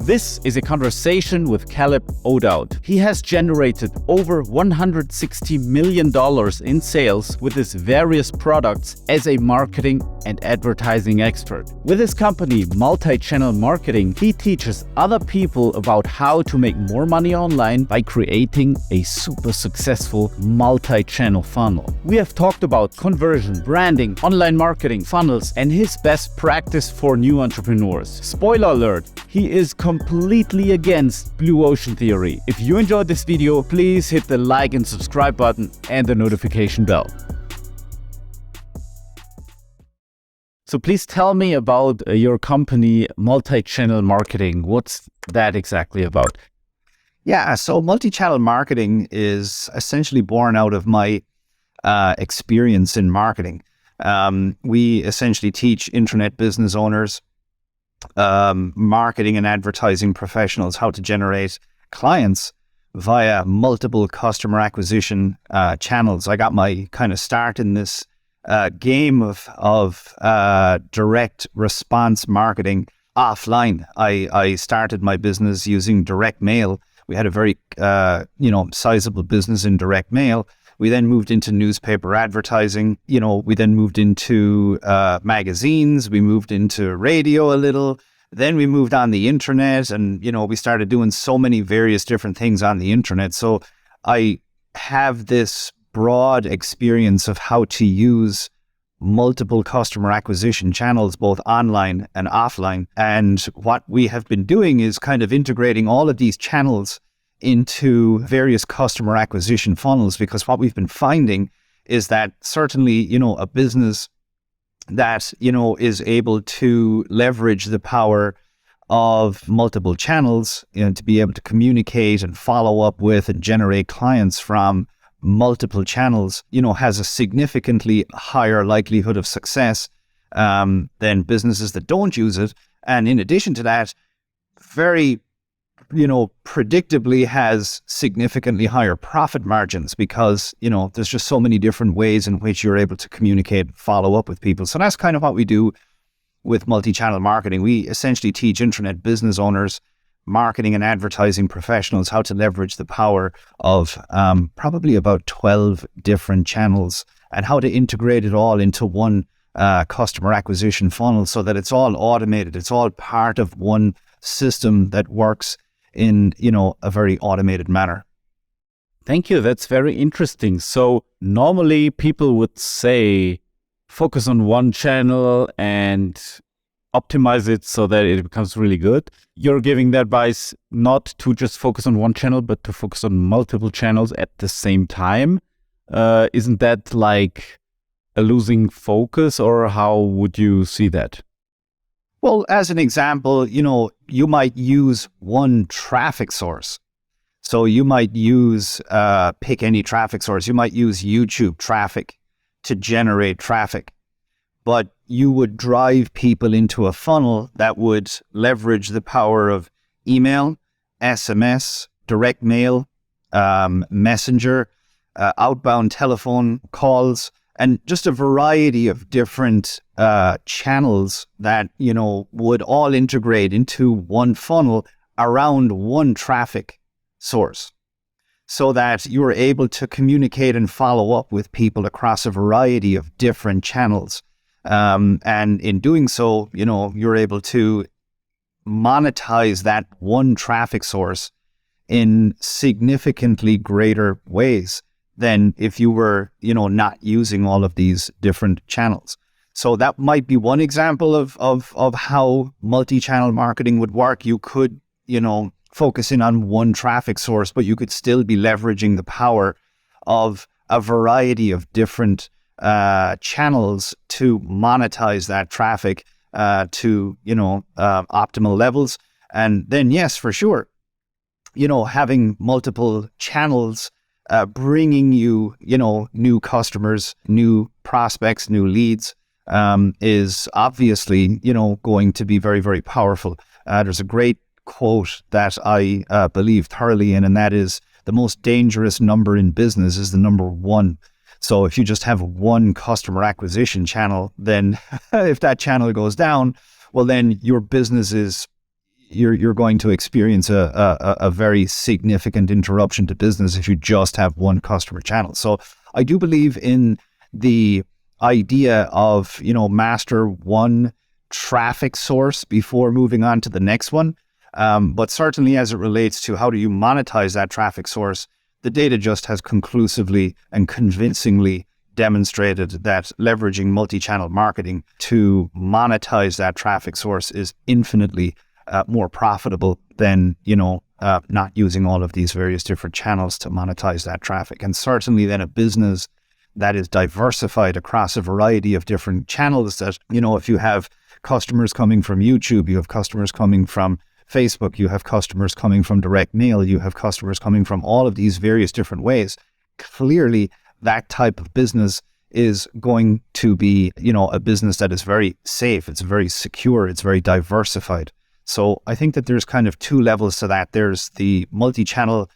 This is a conversation with Caleb O'Dowd. He has generated over $160 million in sales with his various products as a marketing and advertising expert. With his company, Multichannel Marketing, he teaches other people about how to make more money online by creating a super successful multi-channel funnel. We have talked about conversion, branding, online marketing, funnels, and his best practice for new entrepreneurs. Spoiler alert, he is completely against blue ocean theory. If you enjoyed this video, please hit the like and subscribe button and the notification bell. So please tell me about your company, Multichannel Marketing. What's that exactly about? Yeah, so multi-channel marketing is essentially born out of my experience in marketing. We essentially teach internet business owners, marketing and advertising professionals how to generate clients via multiple customer acquisition channels. I got my kind of start in this game of direct response marketing offline. I started my business using direct mail. We had a very sizable business in direct mail. We then moved into newspaper advertising. We then moved into magazines. We moved into radio a little. Then we moved on the internet, and we started doing so many various different things on the internet. So I have this broad experience of how to use multiple customer acquisition channels, both online and offline. And what we have been doing is kind of integrating all of these channels into various customer acquisition funnels, because what we've been finding is that certainly, a business that, is able to leverage the power of multiple channels, to be able to communicate and follow up with and generate clients from multiple channels, has a significantly higher likelihood of success than businesses that don't use it. And in addition to that, very predictably has significantly higher profit margins, because, there's just so many different ways in which you're able to communicate and follow up with people. So that's kind of what we do with multi-channel marketing. We essentially teach internet business owners, marketing and advertising professionals how to leverage the power of probably about 12 different channels, and how to integrate it all into one customer acquisition funnel so that it's all automated. It's all part of one system that works in, a very automated manner. Thank you. That's very interesting. So normally people would say, focus on one channel and optimize it so that it becomes really good. You're giving the advice not to just focus on one channel, but to focus on multiple channels at the same time. Isn't that like a losing focus, or how would you see that? Well, as an example, you might use one traffic source. So you might use, pick any traffic source. You might use YouTube traffic to generate traffic, but you would drive people into a funnel that would leverage the power of email, SMS, direct mail, messenger, outbound telephone calls, and just a variety of different channels that, would all integrate into one funnel around one traffic source, so that you are able to communicate and follow up with people across a variety of different channels. And in doing so, you're able to monetize that one traffic source in significantly greater ways than if you were, not using all of these different channels. So that might be one example of how multi-channel marketing would work. You could, focus in on one traffic source, but you could still be leveraging the power of a variety of different channels to monetize that traffic to, optimal levels. And then, yes, for sure, having multiple channels bringing you, new customers, new prospects, new leads, is obviously, going to be very, very powerful. There's a great quote that I believe thoroughly in, and that is, the most dangerous number in business is the number 1. So if you just have one customer acquisition channel, then if that channel goes down, well, then your business is you're going to experience a very significant interruption to business if you just have one customer channel. So I do believe in the idea of, master one traffic source before moving on to the next one. But certainly as it relates to how do you monetize that traffic source, the data just has conclusively and convincingly demonstrated that leveraging multi-channel marketing to monetize that traffic source is infinitely more profitable than, not using all of these various different channels to monetize that traffic. And certainly then a business that is diversified across a variety of different channels, that, if you have customers coming from YouTube, you have customers coming from Facebook, you have customers coming from direct mail, you have customers coming from all of these various different ways. Clearly, that type of business is going to be, a business that is very safe, it's very secure, it's very diversified. So I think that there's kind of two levels to that. There's the multi-channel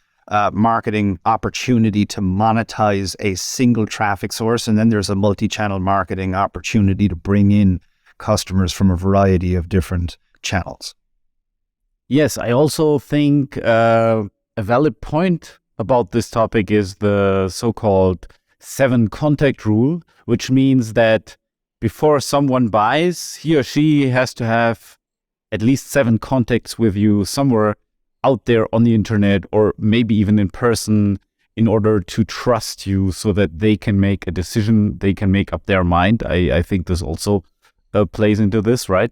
marketing opportunity to monetize a single traffic source, and then there's a multi-channel marketing opportunity to bring in customers from a variety of different channels. Yes, I also think a valid point about this topic is the so-called 7 contact rule, which means that before someone buys, he or she has to have at least 7 contacts with you somewhere out there on the internet, or maybe even in person, in order to trust you so that they can make a decision, they can make up their mind. I think this also plays into this, right?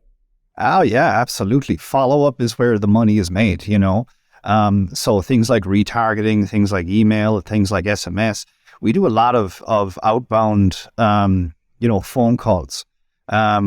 Oh, yeah, absolutely. Follow-up is where the money is made, So things like retargeting, things like email, things like SMS, we do a lot of outbound, phone calls.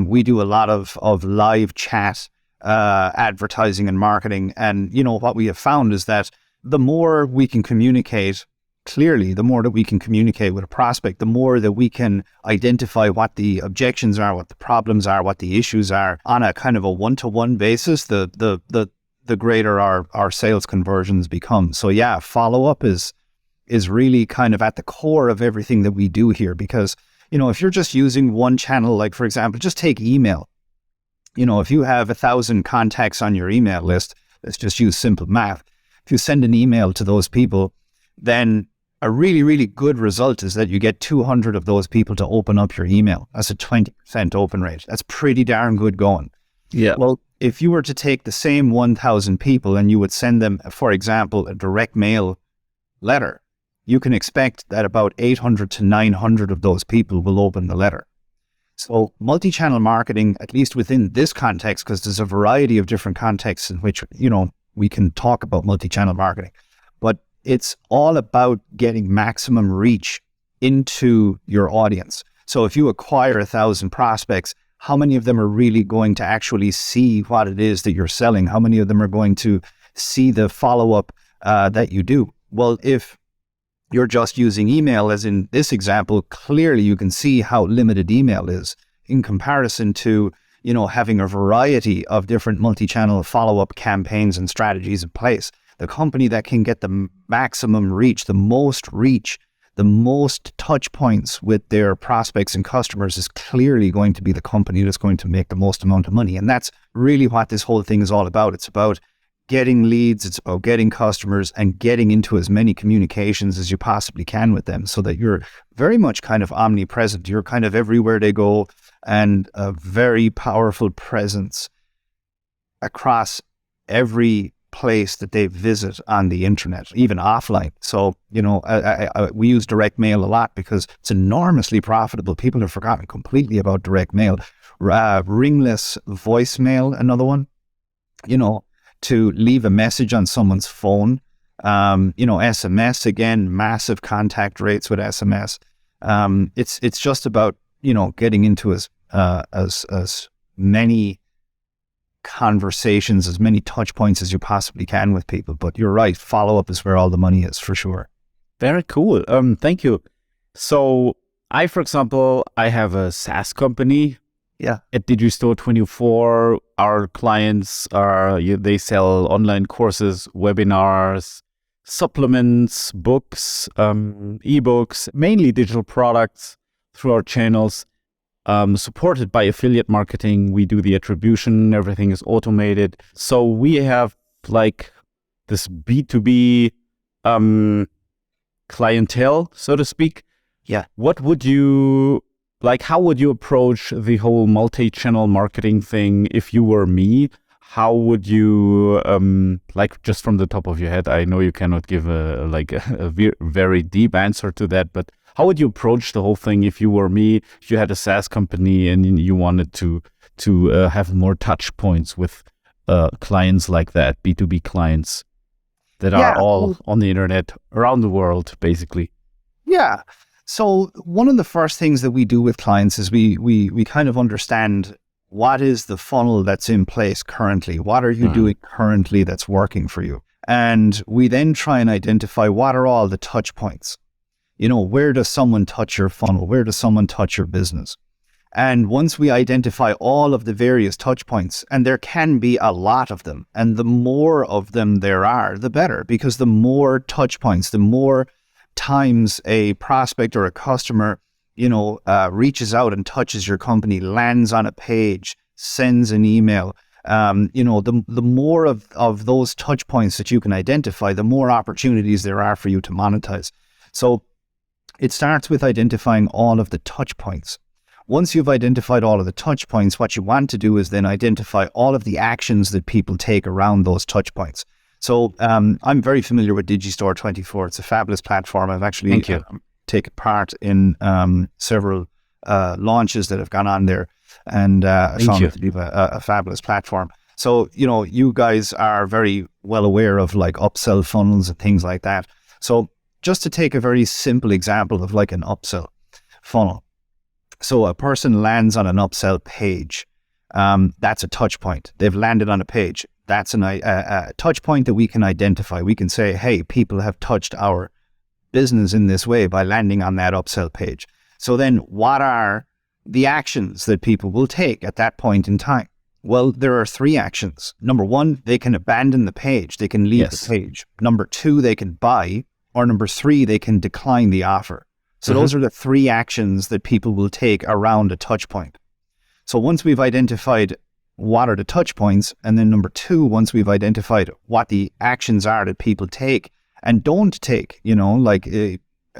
We do a lot of live chat, advertising and marketing. And, what we have found is that the more we can communicate clearly, the more that we can communicate with a prospect, the more that we can identify what the objections are, what the problems are, what the issues are on a kind of a one-to-one basis, the greater our sales conversions become. So yeah, follow-up is really kind of at the core of everything that we do here, because, if you're just using one channel, like for example, just take email. If you have 1,000 contacts on your email list, let's just use simple math. If you send an email to those people, then a really, really good result is that you get 200 of those people to open up your email. That's a 20% open rate. That's pretty darn good going. Yeah. Well, if you were to take the same 1,000 people and you would send them, for example, a direct mail letter, you can expect that about 800 to 900 of those people will open the letter. So multi-channel marketing, at least within this context, because there's a variety of different contexts in which, we can talk about multi-channel marketing, but it's all about getting maximum reach into your audience. So if you acquire 1,000 prospects, how many of them are really going to actually see what it is that you're selling? How many of them are going to see the follow-up that you do? Well, if you're just using email, as in this example, clearly you can see how limited email is in comparison to, having a variety of different multi-channel follow-up campaigns and strategies in place. The company that can get the maximum reach, the most touch points with their prospects and customers is clearly going to be the company that's going to make the most amount of money. And that's really what this whole thing is all about. It's about getting leads, it's about getting customers and getting into as many communications as you possibly can with them, so that you're very much kind of omnipresent. You're kind of everywhere they go, and a very powerful presence across every place that they visit on the internet, even offline. So, we use direct mail a lot because it's enormously profitable. People have forgotten completely about direct mail. Ringless voicemail, another one, to leave a message on someone's phone. SMS, again, massive contact rates with SMS. It's just about, getting into as many conversations, as many touch points as you possibly can with people. But you're right, follow-up is where all the money is, for sure. Very cool. Thank you. So for example, I have a SaaS company. Yeah. At Digistore24, our clients they sell online courses, webinars, supplements, books, ebooks, mainly digital products through our channels. supported by affiliate marketing. We do the attribution, everything is automated. So we have like this B2B clientele, so to speak. Yeah. What would you like? How would you approach the whole multi-channel marketing thing if you were me? How would you like, just from the top of your head? I know you cannot give a very deep answer to that, but how would you approach the whole thing if you were me? If you had a SaaS company and you wanted to have more touch points with clients like that, B2B clients that are all on the internet around the world, basically. Yeah. So one of the first things that we do with clients is we kind of understand what is the funnel that's in place currently. What are you doing currently that's working for you? And we then try and identify what are all the touch points. You know, where does someone touch your funnel? Where does someone touch your business? And once we identify all of the various touch points, and there can be a lot of them, and the more of them there are, the better, because the more touch points, the more times a prospect or a customer, reaches out and touches your company, lands on a page, sends an email, the more of those touch points that you can identify, the more opportunities there are for you to monetize. So it starts with identifying all of the touch points. Once you've identified all of the touch points, what you want to do is then identify all of the actions that people take around those touch points. So I'm very familiar with Digistore24. It's a fabulous platform. I've actually taken part in several launches that have gone on there, and I found it to be a fabulous platform. So, you guys are very well aware of like upsell funnels and things like that. So just to take a very simple example of like an upsell funnel. So a person lands on an upsell page. That's a touch point. They've landed on a page. That's a touch point that we can identify. We can say, hey, people have touched our business in this way by landing on that upsell page. So then what are the actions that people will take at that point in time? Well, there are 3 actions. Number 1, they can abandon the page. They can leave the page. Number 2, they can buy. Or number 3, they can decline the offer. So those are the 3 actions that people will take around a touch point. So once we've identified what are the touch points, and then number 2, once we've identified what the actions are that people take and don't take,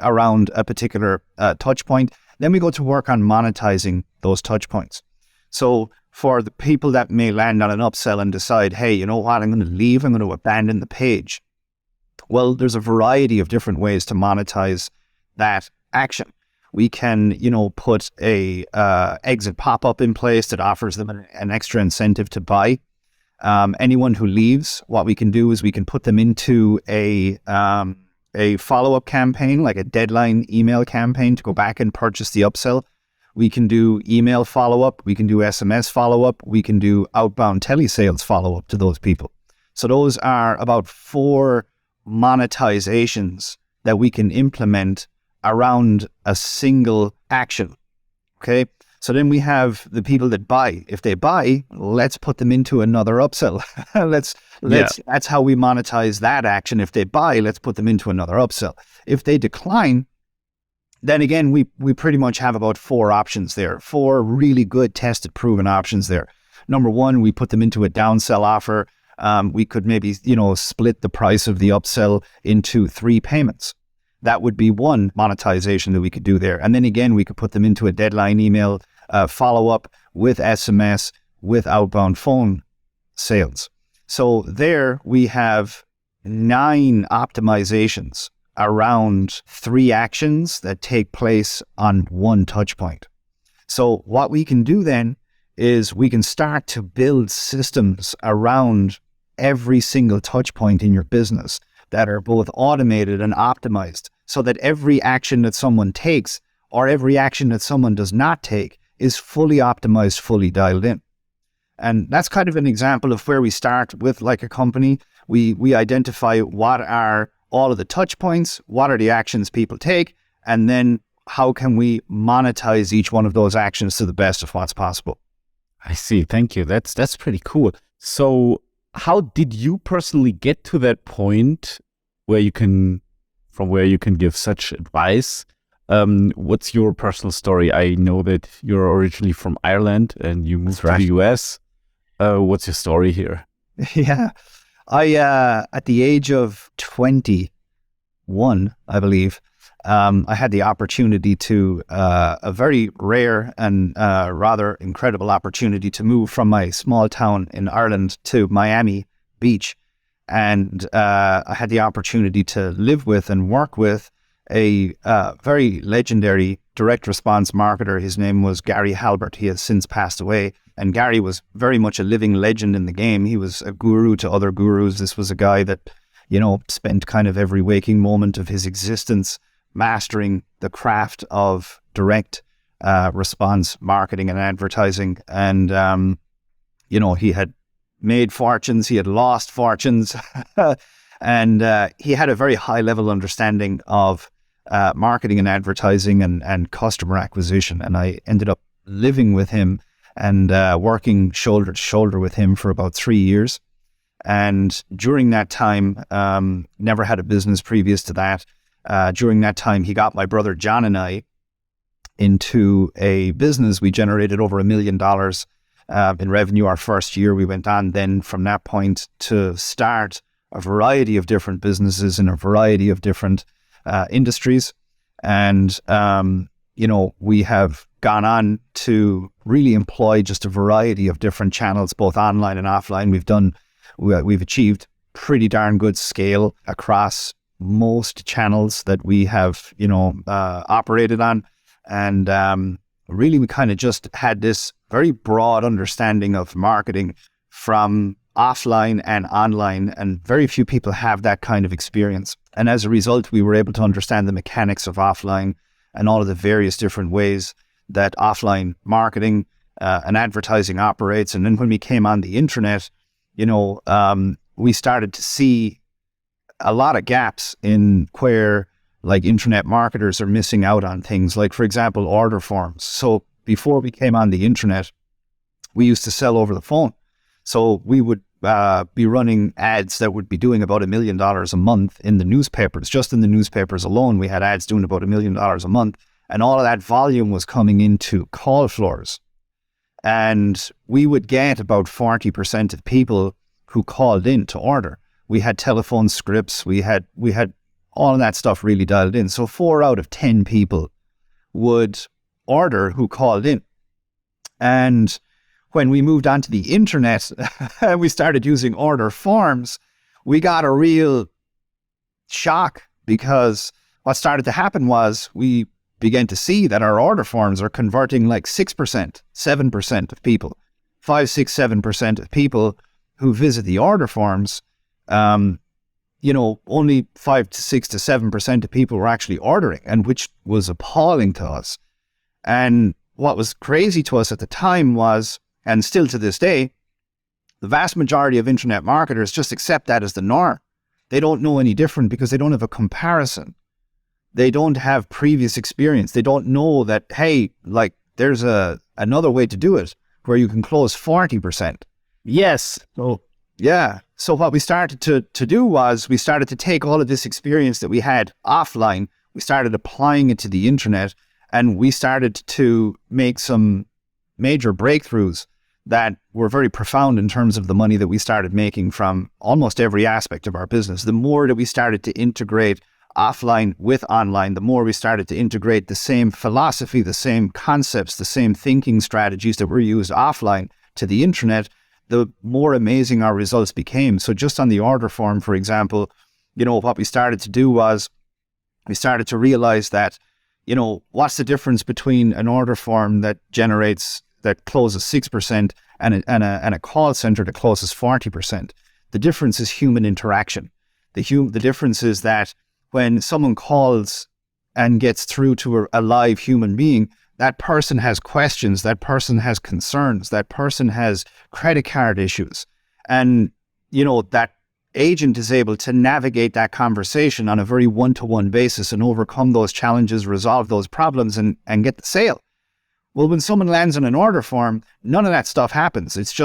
around a particular touch point, then we go to work on monetizing those touch points. So for the people that may land on an upsell and decide, hey, you know what, I'm going to leave, I'm going to abandon the page. Well, there's a variety of different ways to monetize that action. We can, put a exit pop-up in place that offers them an extra incentive to buy. Anyone who leaves, what we can do is we can put them into a follow-up campaign, like a deadline email campaign to go back and purchase the upsell. We can do email follow-up. We can do SMS follow-up. We can do outbound telesales follow-up to those people. So those are about 4 monetizations that we can implement around a single action. Okay. So then we have the people that buy. If they buy, let's put them into another upsell. That's how we monetize that action. If they buy, let's put them into another upsell. If they decline, then again, we pretty much have about 4 options there, 4 really good tested, proven options there. Number 1, we put them into a downsell offer. We could maybe, split the price of the upsell into 3 payments. That would be one monetization that we could do there. And then again, we could put them into a deadline email follow-up with SMS, with outbound phone sales. So there we have 9 optimizations around 3 actions that take place on 1 touch point. So what we can do then is we can start to build systems around every single touch point in your business that are both automated and optimized, so that every action that someone takes or every action that someone does not take is fully optimized, fully dialed in. And that's kind of an example of where we start with like a company. We identify what are all of the touch points, what are the actions people take, and then how can we monetize each one of those actions to the best of what's possible. I see. Thank you. That's pretty cool. So how did you personally get to that point where you can give such advice? What's your personal story? I know that you're originally from Ireland and you moved to the US. What's your story here? Yeah. I, at the age of 21, I believe, I had the opportunity to, a very rare and rather incredible opportunity to move from my small town in Ireland to Miami Beach. And I had the opportunity to live with and work with a very legendary direct response marketer. His name was Gary Halbert. He has since passed away. And Gary was very much a living legend in the game. He was a guru to other gurus. This was a guy that, spent kind of every waking moment of his existence mastering the craft of direct response marketing and advertising. And, he had made fortunes, he had lost fortunes, and he had a very high level understanding of marketing and advertising and customer acquisition. And I ended up living with him and working shoulder to shoulder with him for about 3 years. And during that time, never had a business previous to that. During that time, he got my brother John and I into a business. We generated over $1 million in revenue our first year. We went on then from that point to start a variety of different businesses in a variety of different industries. And, we have gone on to really employ just a variety of different channels, both online and offline. We've achieved pretty darn good scale across most channels that we have, operated on. And really, we kind of just had this very broad understanding of marketing from offline and online, and very few people have that kind of experience. And as a result, we were able to understand the mechanics of offline and all of the various different ways that offline marketing and advertising operates. And then when we came on the internet, we started to see a lot of gaps in where like internet marketers are missing out on things like, for example, order forms. So before we came on the internet, we used to sell over the phone. So we would be running ads that would be doing about $1 million a month in the newspapers. Just in the newspapers alone, we had ads doing about $1 million a month. And all of that volume was coming into call floors. And we would get about 40% of people who called in to order. We had telephone scripts. We had all of that stuff really dialed in. So 4 out of 10 people would order who called in. And when we moved onto the internet and we started using order forms, we got a real shock, because what started to happen was we began to see that our order forms are converting like 6%, 7% of people, 5, 6, 7% of people who visit the order forms. Only 5 to 6 to 7% of people were actually ordering, and which was appalling to us. And what was crazy to us at the time was, and still to this day, the vast majority of internet marketers just accept that as the norm. They don't know any different because they don't have a comparison. They don't have previous experience. They don't know that, hey, like there's another way to do it where you can close 40%. Yes. So, yeah. So what we started to do was we started to take all of this experience that we had offline, we started applying it to the internet, and we started to make some major breakthroughs that were very profound in terms of the money that we started making from almost every aspect of our business. The more that we started to integrate offline with online, the more we started to integrate the same philosophy, the same concepts, the same thinking strategies that were used offline to the internet, the more amazing our results became. So just on the order form, for example, what we started to do was we started to realize that, what's the difference between an order form that closes 6% and a call center that closes 40%? The difference is human interaction. The difference is that when someone calls and gets through to a live human being, that person has questions, that person has concerns, that person has credit card issues. And, that agent is able to navigate that conversation on a very one-to-one basis and overcome those challenges, resolve those problems, and get the sale. Well, when someone lands on an order form, none of that stuff happens. It's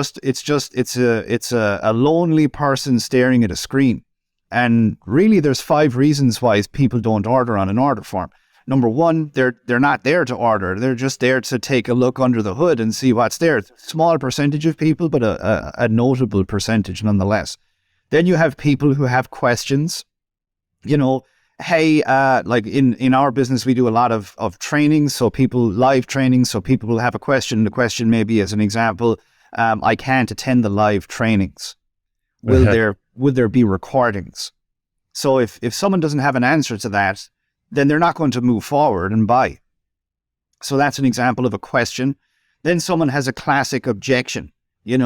a lonely person staring at a screen. And really, there's 5 reasons why people don't order on an order form. number one, they're not there to order. They're just there to take a look under the hood and see what's there. Small percentage of people, but a notable percentage nonetheless. Then you have people who have questions. Hey, like in our business, we do a lot of training. So live training. So people will have a question. The question may be, as an example, I can't attend the live trainings. Will there be recordings? So if someone doesn't have an answer to that, then they're not going to move forward and buy. So that's an example of a question. Then someone has a classic objection. Hey,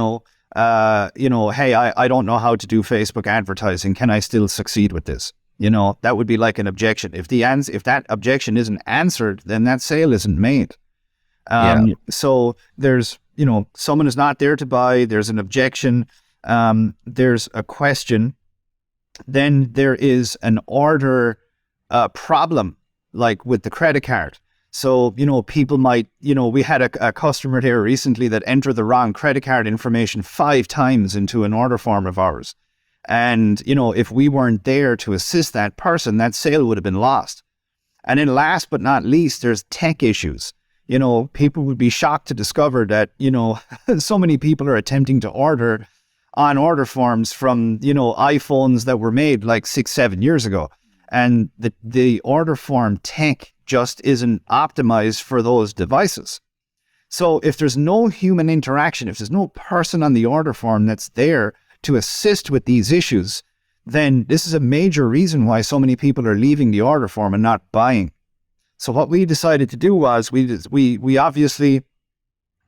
I don't know how to do Facebook advertising. Can I still succeed with this? That would be like an objection. If that objection isn't answered, then that sale isn't made. So there's, someone is not there to buy. There's an objection. There's a question. Then there is an order problem, like with the credit card. So, people might, we had a customer there recently that entered the wrong credit card information 5 times into an order form of ours. And, if we weren't there to assist that person, that sale would have been lost. And then last but not least, there's tech issues. People would be shocked to discover that, so many people are attempting to order on order forms from, iPhones that were made like 6-7 years ago. And the order form tech just isn't optimized for those devices. So if there's no human interaction, if there's no person on the order form that's there to assist with these issues, then this is a major reason why so many people are leaving the order form and not buying. So what we decided to do was we obviously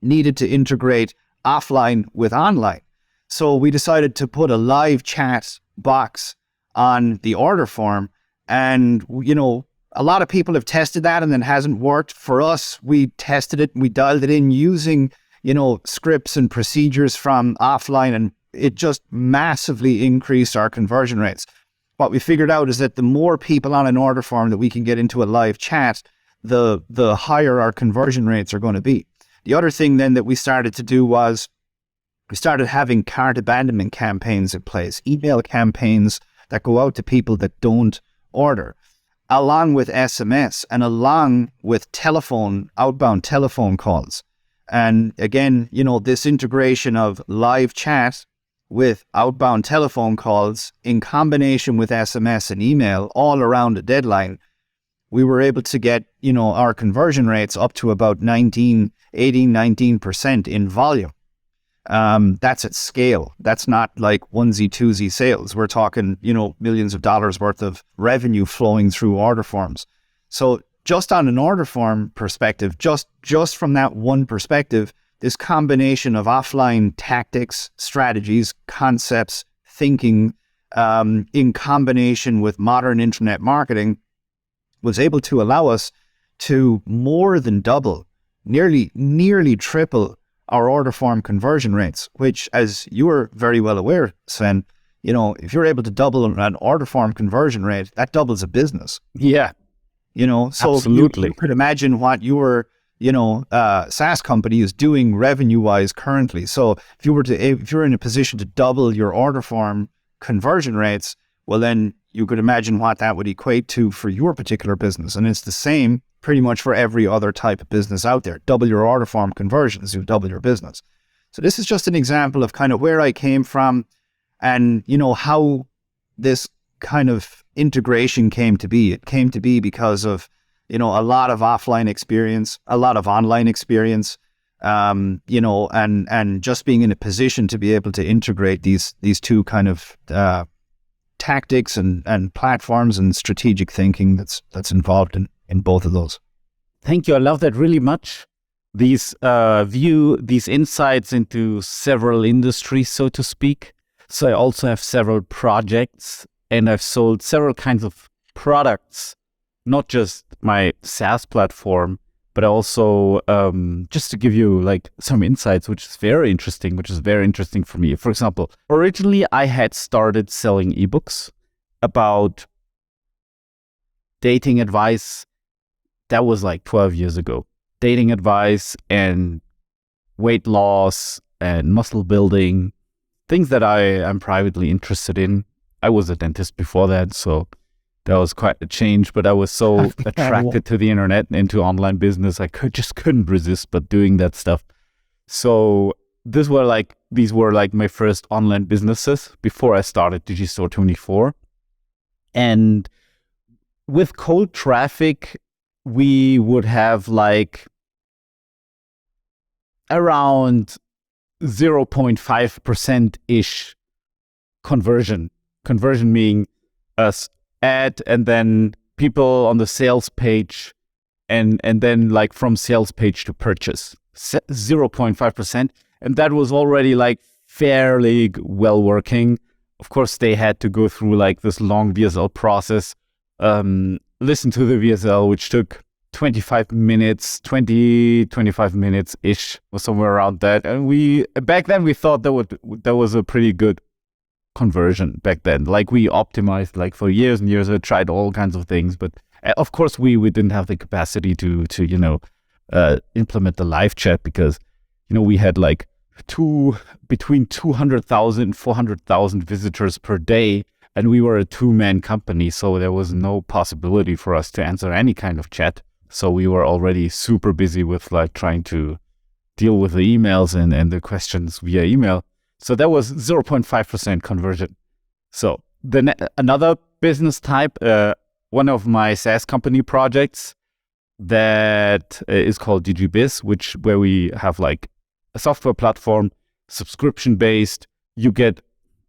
needed to integrate offline with online. So we decided to put a live chat box on the order form. And, a lot of people have tested that and then hasn't worked. For us, we tested it, we dialed it in using, scripts and procedures from offline, and it just massively increased our conversion rates. What we figured out is that the more people on an order form that we can get into a live chat, the higher our conversion rates are going to be. The other thing then that we started to do was we started having cart abandonment campaigns in place, email campaigns that go out to people that don't order, along with SMS and along with outbound telephone calls. And again, this integration of live chat with outbound telephone calls in combination with SMS and email all around a deadline, we were able to get, our conversion rates up to about 19% in volume. That's at scale. That's not like onesie twosie sales. We're talking, millions of dollars worth of revenue flowing through order forms. So just on an order form perspective, just from that one perspective, this combination of offline tactics, strategies, concepts, thinking, in combination with modern internet marketing was able to allow us to more than double, nearly triple our order form conversion rates, which, as you are very well aware, Sven, if you're able to double an order form conversion rate, that doubles a business. Yeah. So absolutely. You could imagine what your, SaaS company is doing revenue-wise currently. So if you're in a position to double your order form conversion rates, well, then you could imagine what that would equate to for your particular business. And it's the same pretty much for every other type of business out there. Double your order form conversions, you double your business. So this is just an example of kind of where I came from and, how this kind of integration came to be. It came to be because of, a lot of offline experience, a lot of online experience, and just being in a position to be able to integrate these two kind of tactics and platforms and strategic thinking that's involved in both of those. Thank you. I love that really much. These insights into several industries, so to speak. So I also have several projects and I've sold several kinds of products, not just my SaaS platform, but also just to give you like some insights, which is very interesting for me. For example, originally I had started selling ebooks about dating advice. That was like 12 years ago. Dating advice and weight loss and muscle building, things that I am privately interested in. I was a dentist before that, so That was quite a change, but I was so attracted to the internet and to online business. I couldn't resist but doing that stuff. So these were like my first online businesses before I started Digistore 24. And with cold traffic, we would have like around 0.5% ish conversion. Conversion meaning us ad and then people on the sales page and then like from sales page to purchase 0.5%. And that was already like fairly well working. Of course, they had to go through like this long VSL process, listen to the VSL, which took 25 minutes ish, or somewhere around that. And back then we thought that was a pretty good conversion back then. Like we optimized like for years and years. I tried all kinds of things, but of course we didn't have the capacity to implement the live chat because we had like between 200,000 and 400,000 visitors per day, and we were a two-man company, so there was no possibility for us to answer any kind of chat. So we were already super busy with like trying to deal with the emails and the questions via email. So that was 0.5% conversion. So then another business type, one of my SaaS company projects that is called DigiBiz, where we have like a software platform, subscription-based. You get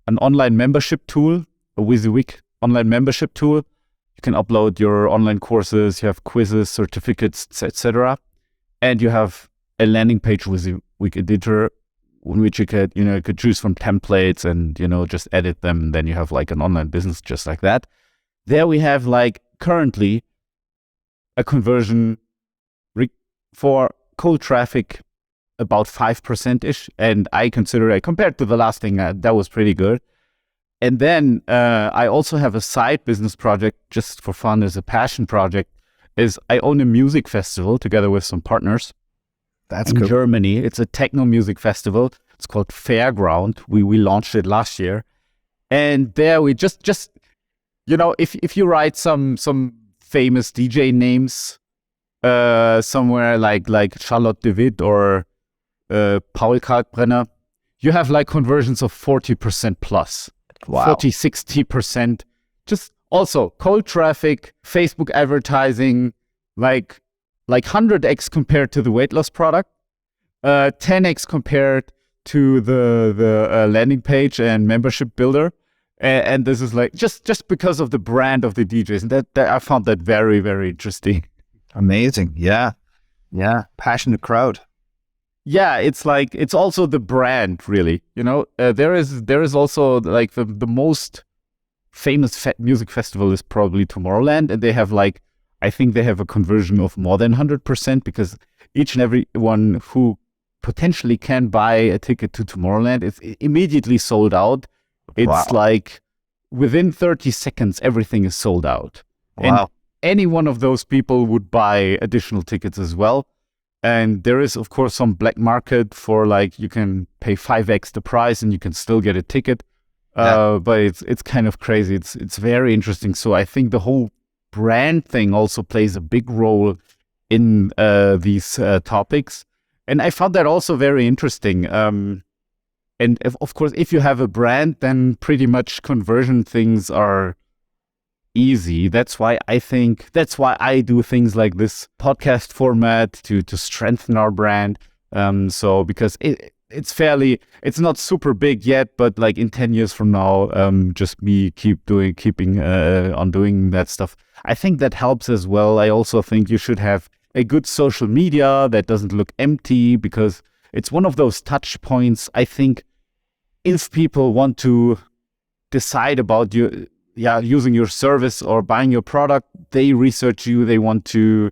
an online membership tool, a WYSIWYG online membership tool. You can upload your online courses, you have quizzes, certificates, etc. And you have a landing page WYSIWYG editor in which you could choose from templates and, just edit them. And then you have like an online business just like that. There we have like currently a conversion for cold traffic about 5%-ish. And I consider it, compared to the last thing, that was pretty good. And then I also have a side business project just for fun as a passion project. Is I own a music festival together with some partners. That's in cool. Germany. It's a techno music festival. It's called Fairground. We launched it last year. And there we just if you write some famous DJ names somewhere like Charlotte de Witt or Paul Kalkbrenner, you have like conversions of 40% plus. Wow. 40, 60%. Just also cold traffic, Facebook advertising, like 100x compared to the weight loss product, 10x compared to the landing page and membership builder. And this is like just because of the brand of the DJs. And that I found that very, very interesting. Amazing. Yeah. Passionate crowd. Yeah, it's like, it's also the brand, really. There is also like the most famous music festival is probably Tomorrowland, and they have I think they have a conversion of more than 100% because each and every one who potentially can buy a ticket to Tomorrowland is immediately sold out. It's like within 30 seconds, everything is sold out. Wow. And any one of those people would buy additional tickets as well. And there is, of course, some black market for you can pay 5x the price and you can still get a ticket. But it's kind of crazy. It's very interesting. So I think the whole brand thing also plays a big role in these topics. And I found that also very interesting. And of course, if you have a brand, then pretty much conversion things are easy. That's why I do things like this podcast format to strengthen our brand. So because it's not super big yet, but in 10 years from now, just me keeping on doing that stuff. I think that helps as well. I also think you should have a good social media that doesn't look empty, because it's one of those touch points. I think if people want to decide about using your service or buying your product, they research you, they want to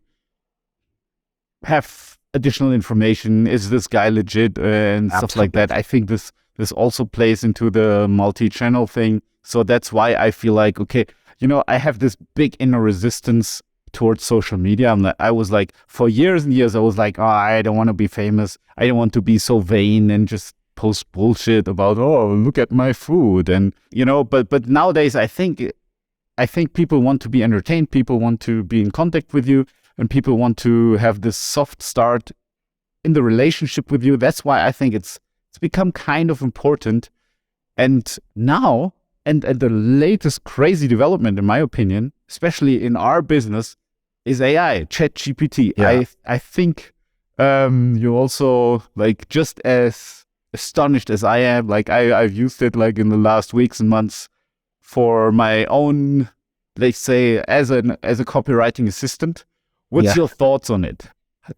have additional information. Is this guy legit and stuff like that? I think this also plays into the multi-channel thing. So that's why I feel like, okay, I have this big inner resistance towards social media. I was for years and years, I was like, oh, I don't want to be famous. I don't want to be so vain and just post bullshit about, oh, look at my food. And, but nowadays I think I think people want to be entertained, people want to be in contact with you, and people want to have this soft start in the relationship with you. That's why I think it's become kind of important. And now, and the latest crazy development, in my opinion, especially in our business, is AI, Chat GPT. Yeah. I think you also, like, just as astonished as I am, like I've used it like in the last weeks and months for my own, let's say, as a copywriting assistant. What's your thoughts on it?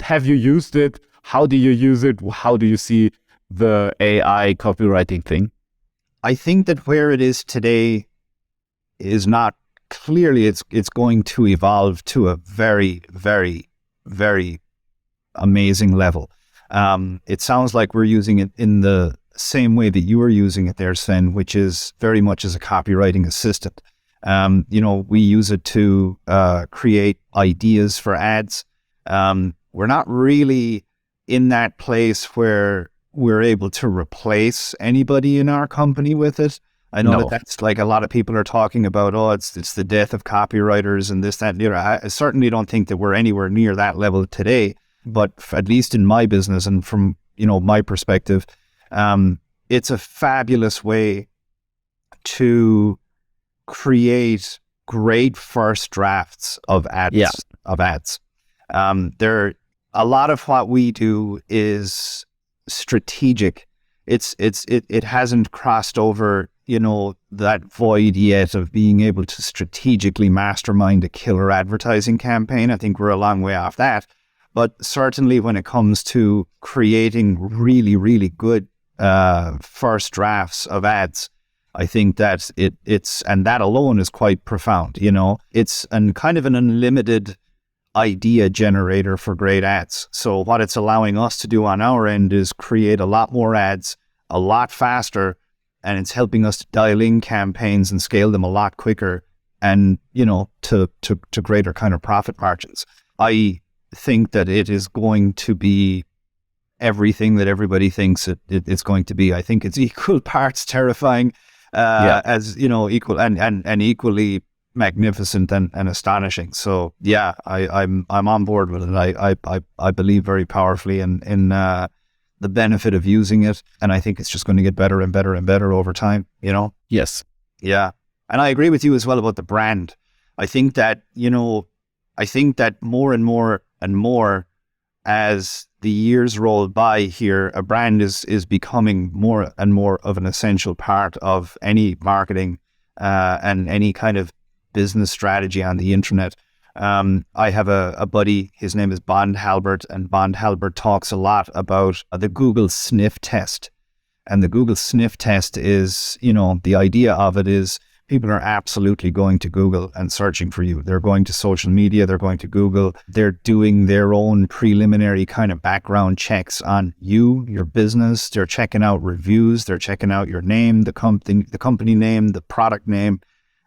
Have you used it? How do you use it? How do you see the AI copywriting thing? I think that where it is today is not clearly it's going to evolve to a very, very, very amazing level. It sounds like we're using it in the same way that you are using it there, Sven, which is very much as a copywriting assistant. We use it to create ideas for ads. We're not really in that place where we're able to replace anybody in our company with it. I know that's like a lot of people are talking about, it's the death of copywriters and this, that, and the other. I certainly don't think that we're anywhere near that level today, but at least in my business and from, my perspective, it's a fabulous way to create great first drafts of ads. Yeah. A lot of what we do is strategic. It hasn't crossed over, that void yet of being able to strategically mastermind a killer advertising campaign. I think we're a long way off that. But certainly when it comes to creating really, really good first drafts of ads, I think that and that alone is quite profound. It's kind of an unlimited idea generator for great ads. So what it's allowing us to do on our end is create a lot more ads a lot faster, and it's helping us to dial in campaigns and scale them a lot quicker and, to greater kind of profit margins. I think that it is going to be everything that everybody thinks it's going to be. I think it's equal parts terrifying as, equal and equally magnificent and astonishing. So yeah, I'm on board with it. I believe very powerfully in the benefit of using it, and I think it's just going to get better and better and better over time. Yes. Yeah, and I agree with you as well about the brand. I think that more and more and more as the years roll by here, a brand is becoming more and more of an essential part of any marketing and any kind of business strategy on the internet. I have a buddy, his name is Bond Halbert, and Bond Halbert talks a lot about the Google sniff test. And the Google sniff test is, the idea of it is people are absolutely going to Google and searching for you. They're going to social media, they're going to Google, they're doing their own preliminary kind of background checks on you, your business. They're checking out reviews, they're checking out your name, the company name, the product name.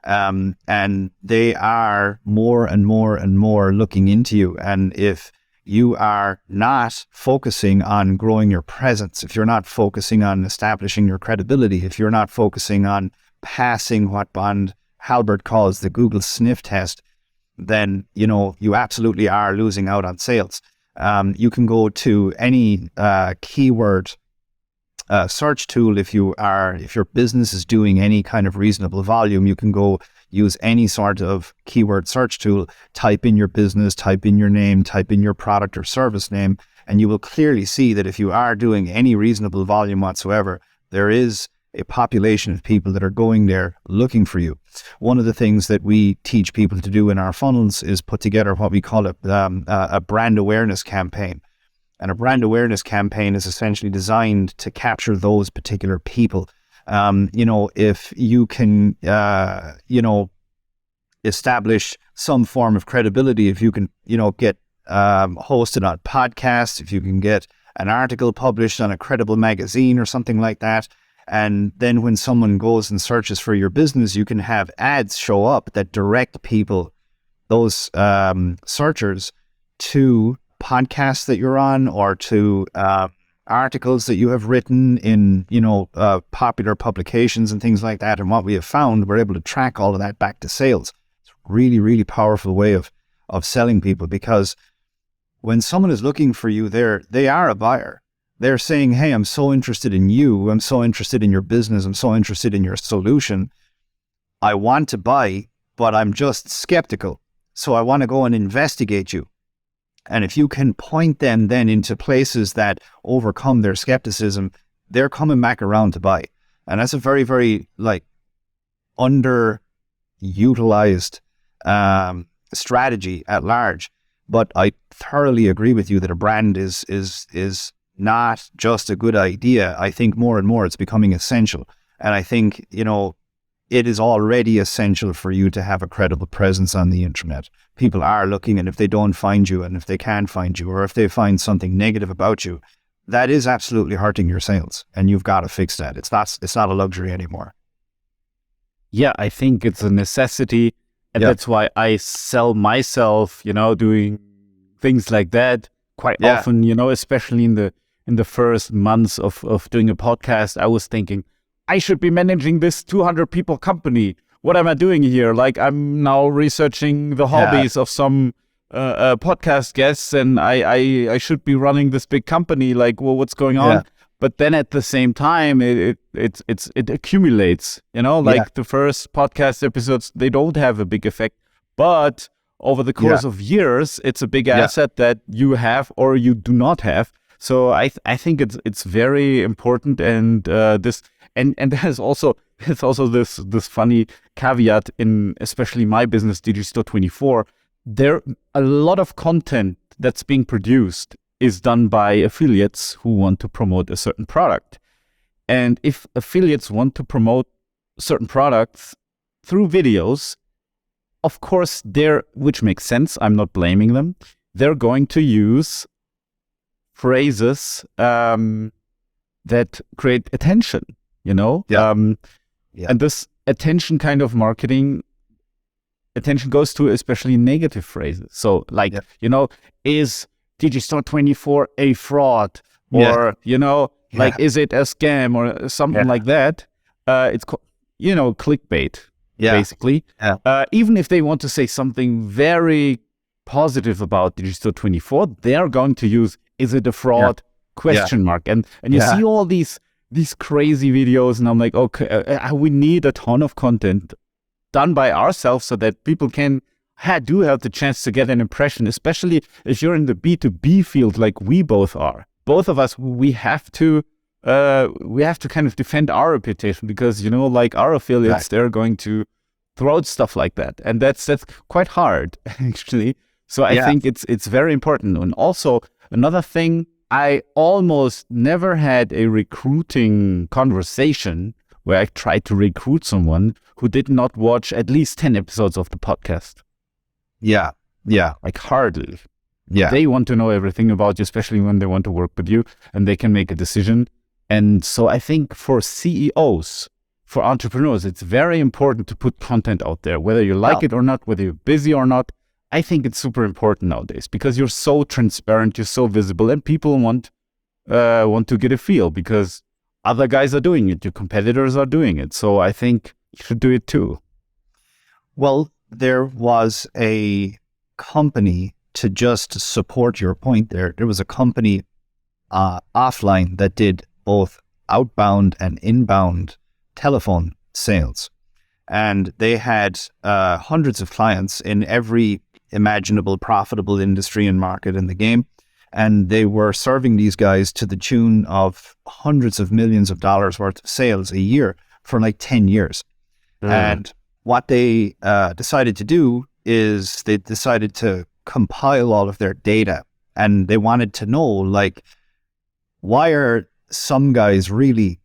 And they are more and more and more looking into you. And if you are not focusing on growing your presence, if you're not focusing on establishing your credibility, if you're not focusing on passing what Bond Halbert calls the Google sniff test, then, you absolutely are losing out on sales. You can go to any keyword search tool. If your business is doing any kind of reasonable volume, you can go use any sort of keyword search tool, type in your business, type in your name, type in your product or service name, and you will clearly see that if you are doing any reasonable volume whatsoever, there is a population of people that are going there looking for you. One of the things that we teach people to do in our funnels is put together what we call a brand awareness campaign. And a brand awareness campaign is essentially designed to capture those particular people. If you can, establish some form of credibility, if you can, get hosted on podcasts, if you can get an article published on a credible magazine or something like that, and then when someone goes and searches for your business, you can have ads show up that direct people, those searchers, to podcasts that you're on or to articles that you have written in, popular publications and things like that. And what we have found, we're able to track all of that back to sales. really, really powerful way of selling people, because when someone is looking for you, they are a buyer. They're saying, hey, I'm so interested in you. I'm so interested in your business. I'm so interested in your solution. I want to buy, but I'm just skeptical. So I want to go and investigate you. And if you can point them then into places that overcome their skepticism, they're coming back around to buy. And that's a very, very underutilized strategy at large. But I thoroughly agree with you that a brand is not just a good idea. I think more and more it's becoming essential. And I think, it is already essential for you to have a credible presence on the internet. People are looking, and if they don't find you, and if they can't find you, or if they find something negative about you, that is absolutely hurting your sales, and you've got to fix that. It's not a luxury anymore. Yeah, I think it's a necessity, and that's why I sell myself, doing things like that quite often, especially in the first months of doing a podcast. I was thinking, I should be managing this 200 people company. What am I doing here? Like, I'm now researching the hobbies of some podcast guests, and I should be running this big company. Like, well, what's going on? But then at the same time, it accumulates. The first podcast episodes, they don't have a big effect, but over the course of years, it's a big asset that you have or you do not have. So I think it's very important, and this. And there's also this funny caveat in especially my business, Digistore24. There a lot of content that's being produced is done by affiliates who want to promote a certain product. And if affiliates want to promote certain products through videos, of course, which makes sense, I'm not blaming them, they're going to use phrases that create attention. And this attention kind of marketing, attention goes to especially negative phrases. So is Digistore24 a fraud? Or, is it a scam or something like that? It's, clickbait, basically. Even if they want to say something very positive about Digistore24, they're going to use, is it a fraud? Question mark. And you see all these crazy videos, and I'm like, okay, we need a ton of content done by ourselves so that people can do have the chance to get an impression, especially if you're in the B2B field like we both are. Both of us, we have to kind of defend our reputation, because our affiliates, they're going to throw out stuff like that, and that's quite hard actually. So I think it's very important. And also another thing, I almost never had a recruiting conversation where I tried to recruit someone who did not watch at least 10 episodes of the podcast. Yeah. Like, hardly. Yeah. They want to know everything about you, especially when they want to work with you, and they can make a decision. And so I think for CEOs, for entrepreneurs, it's very important to put content out there, whether you like it or not, whether you're busy or not. I think it's super important nowadays, because you're so transparent, you're so visible, and people want to get a feel, because other guys are doing it, your competitors are doing it. So I think you should do it too. Well, there was a company, to just support your point there. There was a company offline that did both outbound and inbound telephone sales. And they had hundreds of clients in every imaginable profitable industry and market in the game. And they were serving these guys to the tune of hundreds of millions of dollars worth of sales a year for like 10 years. And what they decided to do is they decided to compile all of their data, and they wanted to know, like, why are some guys really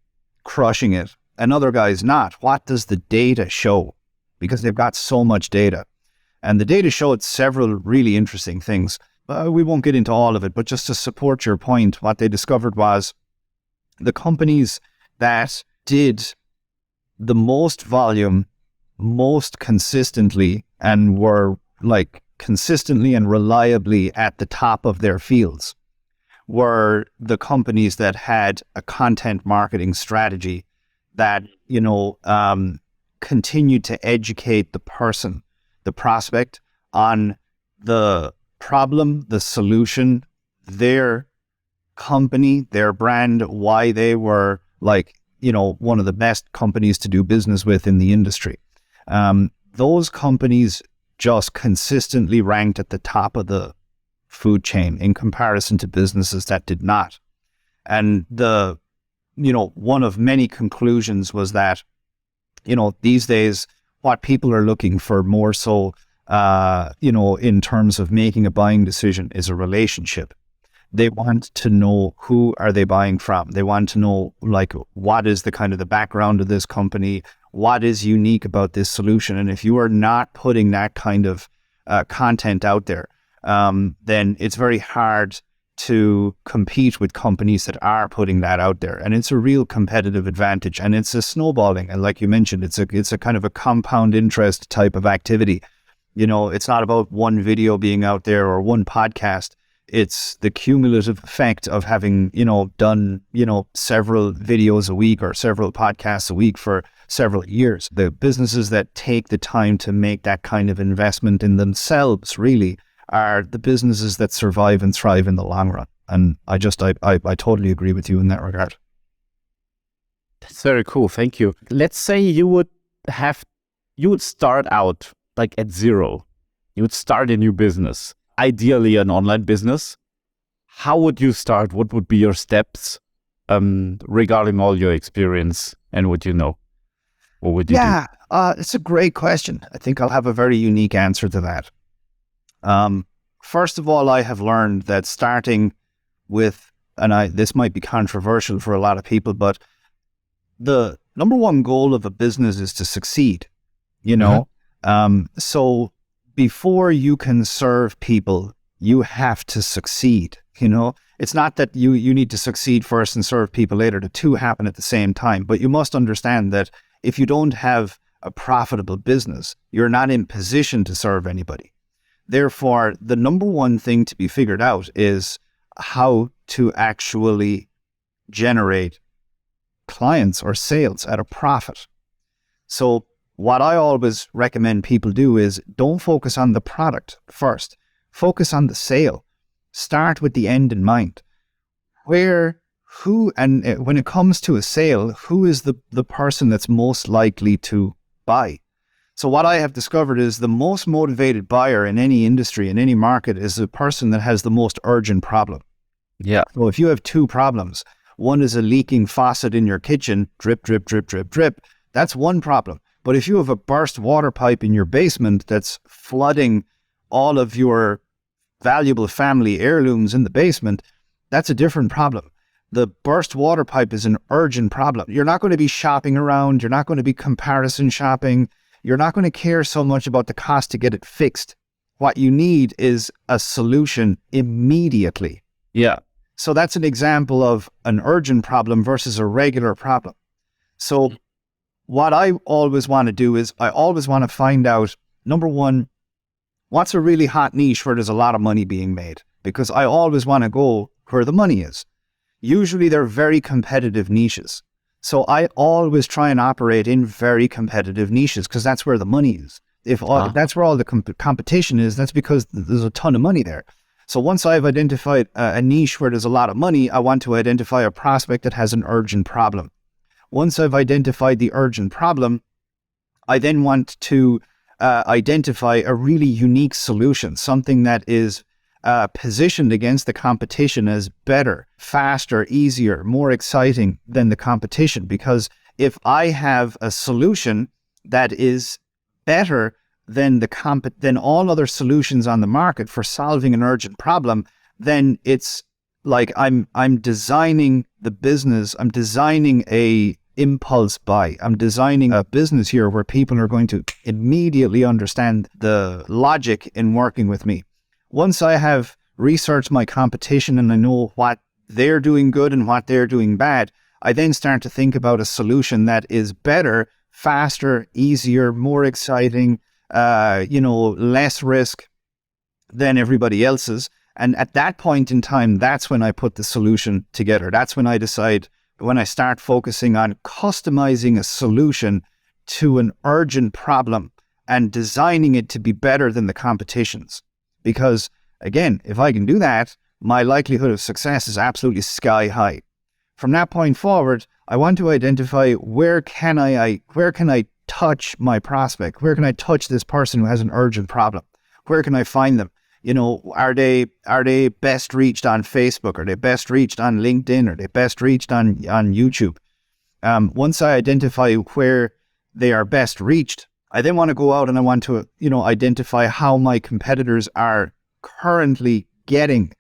crushing it and other guys not? What does the data show? Because they've got so much data. And the data showed several really interesting things. We won't get into all of it, but just to support your point, what they discovered was the companies that did the most volume, most consistently, and were like consistently and reliably at the top of their fields were the companies that had a content marketing strategy that, continued to educate the person the prospect on the problem, the solution, their company, their brand, why they were like, one of the best companies to do business with in the industry. Those companies just consistently ranked at the top of the food chain in comparison to businesses that did not. And one of many conclusions was that, these days, what people are looking for more so, in terms of making a buying decision is a relationship. They want to know who are they buying from. They want to know, like, what is the kind of the background of this company, what is unique about this solution. And if you are not putting that kind of content out there, then it's very hard to compete with companies that are putting that out there. And it's a real competitive advantage, and it's a snowballing. And like you mentioned, it's a kind of a compound interest type of activity. It's not about one video being out there or one podcast. It's the cumulative effect of having, done, several videos a week or several podcasts a week for several years. The businesses that take the time to make that kind of investment in themselves really are the businesses that survive and thrive in the long run. And I totally agree with you in that regard. That's very cool. Thank you. Let's say you would start out like at zero. You would start a new business, ideally an online business. How would you start? What would be your steps regarding all your experience and what you know? What would you do? It's a great question. I think I'll have a very unique answer to that. First of all, I have learned that starting with, this might be controversial for a lot of people, but the number one goal of a business is to succeed, So before you can serve people, you have to succeed, It's not that you need to succeed first and serve people later. The two happen at the same time. But you must understand that if you don't have a profitable business, you're not in position to serve anybody. Therefore, the number one thing to be figured out is how to actually generate clients or sales at a profit. So what I always recommend people do is don't focus on the product first. Focus on the sale. Start with the end in mind. When it comes to a sale, who is the person that's most likely to buy? So what I have discovered is the most motivated buyer in any industry, in any market, is the person that has the most urgent problem. Yeah. So if you have two problems, one is a leaking faucet in your kitchen, drip, drip, drip, drip, drip, that's one problem. But if you have a burst water pipe in your basement that's flooding all of your valuable family heirlooms in the basement, that's a different problem. The burst water pipe is an urgent problem. You're not going to be shopping around. You're not going to be comparison shopping. You're not going to care so much about the cost to get it fixed. What you need is a solution immediately. Yeah. So that's an example of an urgent problem versus a regular problem. So what I always want to do is I always want to find out, number one, what's a really hot niche where there's a lot of money being made? Because I always want to go where the money is. Usually they're very competitive niches. So I always try and operate in very competitive niches because that's where the money is. If that's where all the competition is, that's because there's a ton of money there. So once I've identified a niche where there's a lot of money, I want to identify a prospect that has an urgent problem. Once I've identified the urgent problem, I then want to identify a really unique solution, something that is positioned against the competition as better, faster, easier, more exciting than the competition. Because if I have a solution that is better than than all other solutions on the market for solving an urgent problem, then it's like I'm designing the business. I'm designing a impulse buy. I'm designing a business here where people are going to immediately understand the logic in working with me. Once I have researched my competition and I know what they're doing good and what they're doing bad, I then start to think about a solution that is better, faster, easier, more exciting, less risk than everybody else's. And at that point in time, that's when I put the solution together. That's when I decide, when I start focusing on customizing a solution to an urgent problem and designing it to be better than the competition's. Because again, if I can do that, my likelihood of success is absolutely sky high. From that point forward, I want to identify where can I touch my prospect? Where can I touch this person who has an urgent problem? Where can I find them? Are they best reached on Facebook? Are they best reached on LinkedIn? Are they best reached on YouTube? Once I identify where they are best reached, I then want to go out and I want to, identify how my competitors are currently getting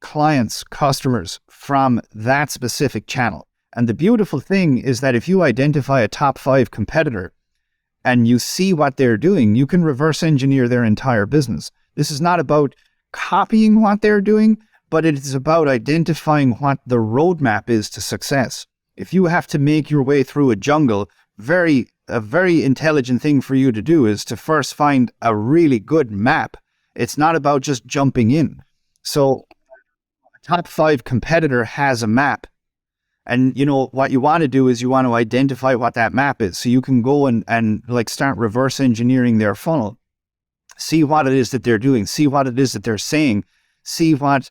clients, customers from that specific channel. And the beautiful thing is that if you identify a top 5 competitor and you see what they're doing, you can reverse engineer their entire business. This is not about copying what they're doing, but it is about identifying what the roadmap is to success. If you have to make your way through a jungle, a very intelligent thing for you to do is to first find a really good map. It's not about just jumping in. So a top 5 competitor has a map. And what you want to do is you want to identify what that map is. So you can go and start reverse engineering their funnel. See what it is that they're doing. See what it is that they're saying. See what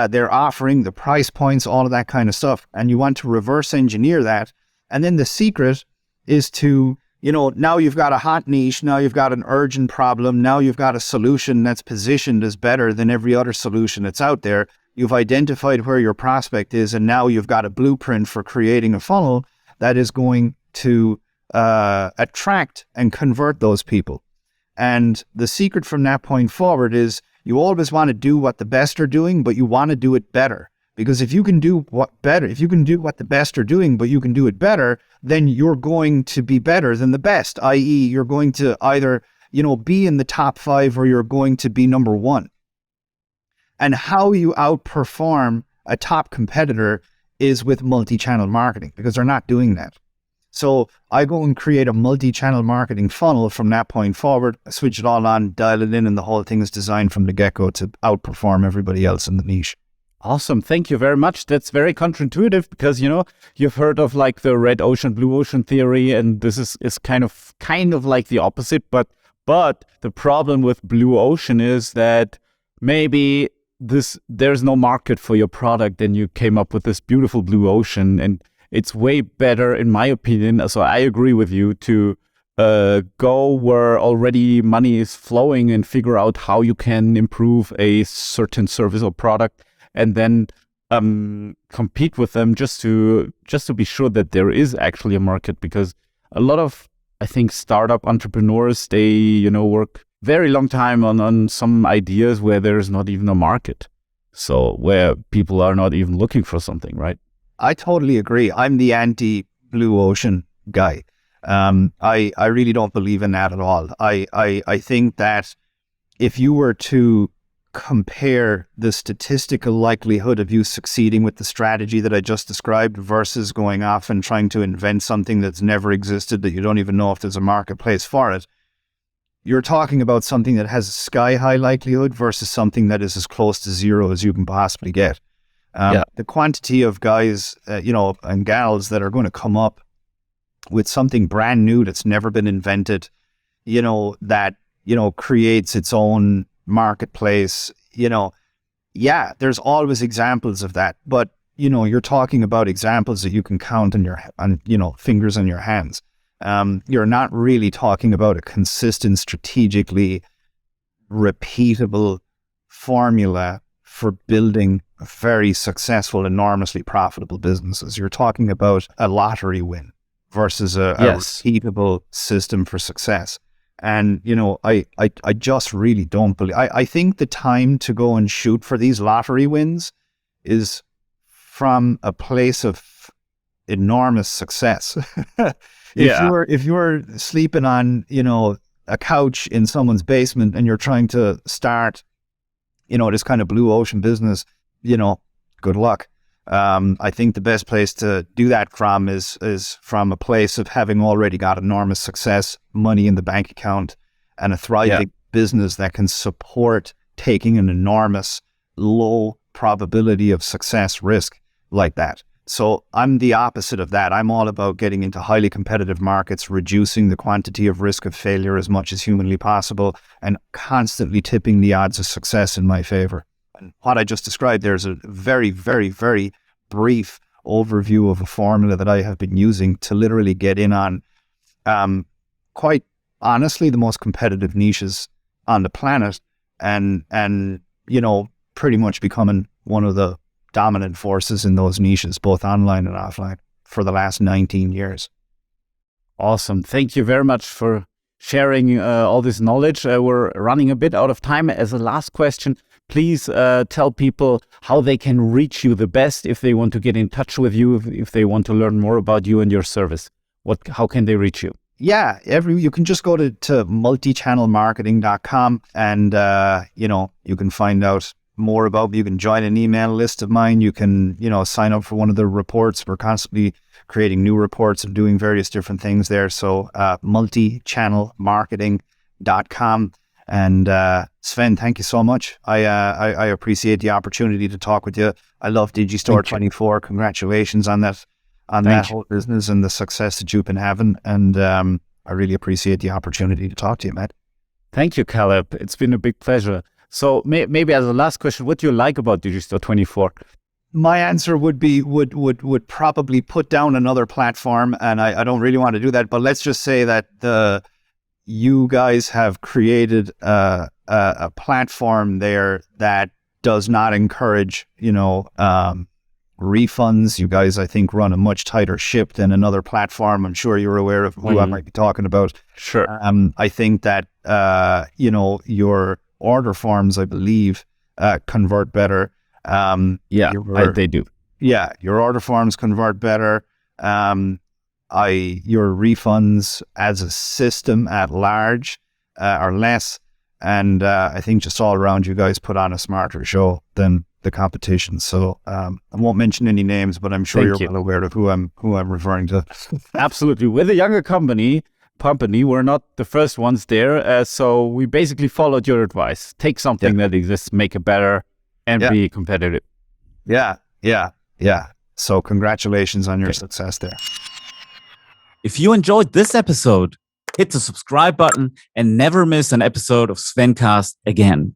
they're offering, the price points, all of that kind of stuff. And you want to reverse engineer that. And then the secret is to, now you've got a hot niche. Now you've got an urgent problem. Now you've got a solution that's positioned as better than every other solution that's out there. You've identified where your prospect is. And now you've got a blueprint for creating a funnel that is going to attract and convert those people. And the secret from that point forward is you always want to do what the best are doing, but you want to do it better. Because if you can do what the best are doing, but you can do it better, then you're going to be better than the best, i.e. you're going to either, be in the top 5 or you're going to be number 1. And how you outperform a top competitor is with multi-channel marketing, because they're not doing that. So I go and create a multi-channel marketing funnel from that point forward, I switch it all on, dial it in, and the whole thing is designed from the get-go to outperform everybody else in the niche. Awesome. Thank you very much. That's very counterintuitive because, you've heard of the red ocean, blue ocean theory, and this is kind of like the opposite. But the problem with blue ocean is that maybe there's no market for your product and you came up with this beautiful blue ocean, and it's way better, in my opinion. So I agree with you to go where already money is flowing and figure out how you can improve a certain service or product, and then compete with them just to be sure that there is actually a market. Because a lot of, I think, startup entrepreneurs, they work very long time on some ideas where there is not even a market. So where people are not even looking for something, right? I totally agree. I'm the anti-blue ocean guy. I really don't believe in that at all. I think that if you were to compare the statistical likelihood of you succeeding with the strategy that I just described versus going off and trying to invent something that's never existed, that you don't even know if there's a marketplace for it, you're talking about something that has a sky-high likelihood versus something that is as close to zero as you can possibly get. The quantity of guys, and gals that are going to come up with something brand new that's never been invented, that, creates its own marketplace, there's always examples of that. But, you're talking about examples that you can count on fingers on your hands. You're not really talking about a consistent, strategically repeatable formula for building very successful, enormously profitable businesses. You're talking about a lottery win versus a repeatable system for success. And, I just really don't believe, I think the time to go and shoot for these lottery wins is from a place of enormous success. If you're sleeping on, a couch in someone's basement and you're trying to start, this kind of blue ocean business, good luck. I think the best place to do that from is from a place of having already got enormous success, money in the bank account, and a thriving business that can support taking an enormous low probability of success risk like that. So I'm the opposite of that. I'm all about getting into highly competitive markets, reducing the quantity of risk of failure as much as humanly possible, and constantly tipping the odds of success in my favor. And what I just described there is a very, very, very brief overview of a formula that I have been using to literally get in on, quite honestly, the most competitive niches on the planet, and pretty much becoming one of the dominant forces in those niches, both online and offline, for the last 19 years. Awesome. Thank you very much for sharing all this knowledge. We're running a bit out of time. As a last question, please tell people how they can reach you the best if they want to get in touch with you, if they want to learn more about you and your service. How can they reach you? Yeah, you can just go to multichannelmarketing.com and you can find out more about me. You can join an email list of mine. You can sign up for one of the reports. We're constantly creating new reports and doing various different things there. So multichannelmarketing.com. And Sven, thank you so much. I appreciate the opportunity to talk with you. I love Digistore 24. Congratulations on that whole business and the success that you've been having. And I really appreciate the opportunity to talk to you, Matt. Thank you, Caleb. It's been a big pleasure. So maybe as a last question, what do you like about Digistore 24? My answer would be would probably put down another platform, and I don't really want to do that. But let's just say that you guys have created a platform there that does not encourage refunds. You guys, I think, run a much tighter ship than another platform. I'm sure you're aware of who I might be talking about. Sure. I think that your order forms, I believe, convert better. They do. Yeah, your order forms convert better. Your refunds as a system at large are less. And I think just all around, you guys put on a smarter show than the competition. So I won't mention any names, but I'm sure you're well aware of who I'm referring to. Absolutely. We're the younger company. We're not the first ones there. So we basically followed your advice. Take something that exists, make it better, and be competitive. Yeah. So congratulations on your success there. If you enjoyed this episode, hit the subscribe button and never miss an episode of Svencast again.